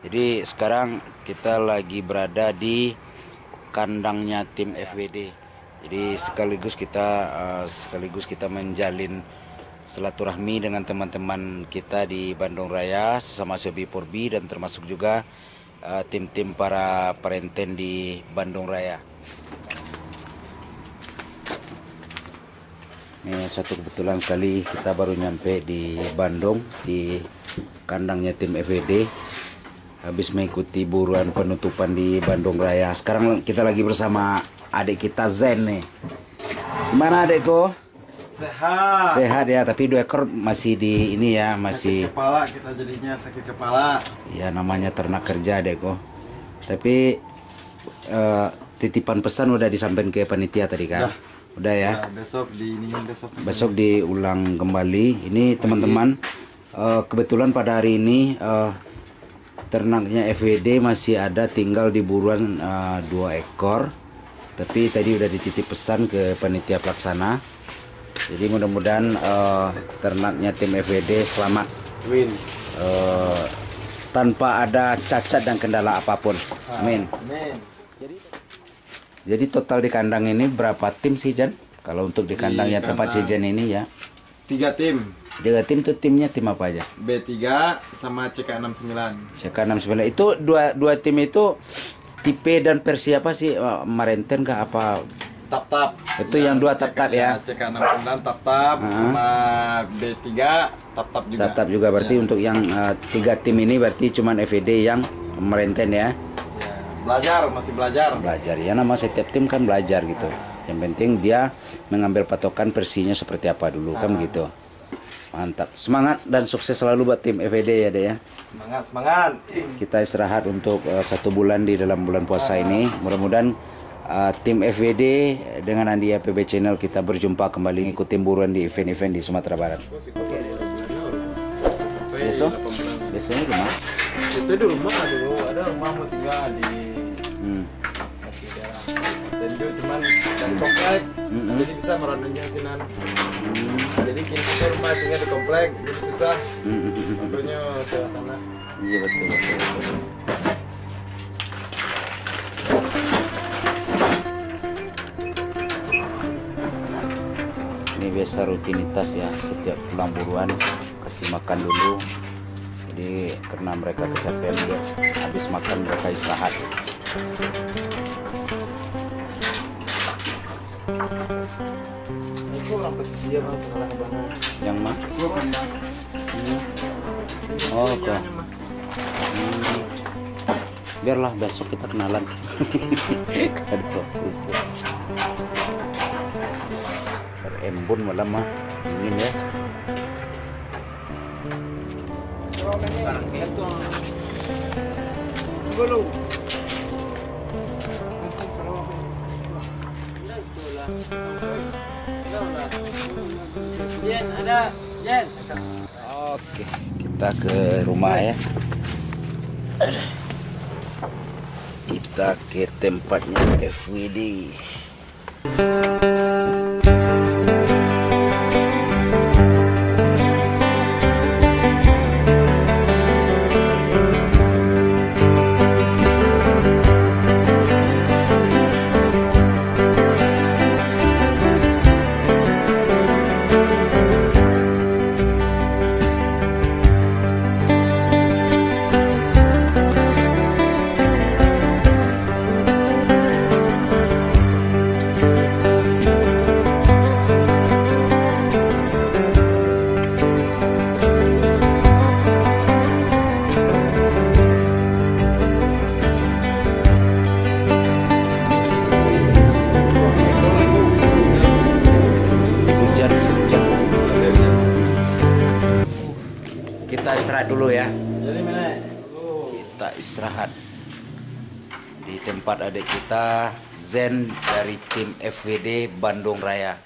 Jadi sekarang kita lagi berada di kandangnya tim FWD. Jadi sekaligus kita menjalin silaturahmi dengan teman-teman kita di Bandung Raya, sesama Sobi Porbi, dan termasuk juga tim-tim para perenten di Bandung Raya. Ini satu kebetulan sekali kita baru nyampe di Bandung di kandangnya tim FWD. Habis mengikuti buruan penutupan di Bandung Raya. Sekarang kita lagi bersama adik kita Zen nih. Gimana adekku? Sehat. Sehat ya, tapi 2 ekor masih di ini ya, masih sakit kepala, kita jadinya sakit kepala. Ya namanya ternak kerja adekku. Tapi titipan pesan udah disampaikan ke panitia tadi kan? Udah ya. Besok diulang kembali. Ini teman-teman, kebetulan pada hari ini ternaknya FWD masih ada tinggal di buruan 2 ekor. Tapi tadi udah dititip pesan ke panitia pelaksana. Jadi mudah-mudahan ternaknya tim FWD selamat. Amin. Tanpa ada cacat dan kendala apapun. Amin. Amin. Jadi total di kandang ini berapa tim sih, Jan? Kalau untuk di kandangnya tempat si Jan ini ya? 3 tim. 3 tim tuh timnya tim apa aja? B3 sama CK69. CK69 itu dua tim itu tipe dan versi apa sih? Marenten kah apa? Tap-tap. Itu yang 2 tap-tap ya? CK69 tap-tap sama B3 tap-tap juga. Tap-tap juga berarti ya. Untuk yang 3 tim ini berarti cuman FWD yang marenten ya? Belajar, masih belajar. Belajar ya, nama setiap tim kan belajar gitu. Yang penting dia mengambil patokan versinya seperti apa dulu kan begitu. Mantap. Semangat dan sukses selalu buat tim FWD ya, Dek ya. Semangat. Kita istirahat untuk 1 bulan di dalam bulan puasa ini. Mudah-mudahan tim FWD dengan Andia PB Channel kita berjumpa kembali ngikutin buruan di event-event di Sumatera Barat. Oke. Besoknya di mana? Besok di rumah dulu. Ada rumah mau tinggal di dan itu cuman dari komplek, jadi bisa merananya sinan. Jadi kita rumah tinggal di komplek, jadi susah. Makanya sewa tanah. Iya betul. Ini biasa rutinitas ya, setiap pulang buruan kasih makan dulu. Jadi karena mereka kecapean juga, habis makan mereka istirahat. Yang mana? Oh, kok. Biarlah besok kita kenalan. Embun malam mah ingin ya. Oke, kita ke rumah ya. Kita ke tempatnya FWD. Kita istirahat dulu ya. Kita istirahat di tempat adik kita Zen dari tim FWD Bandung Raya.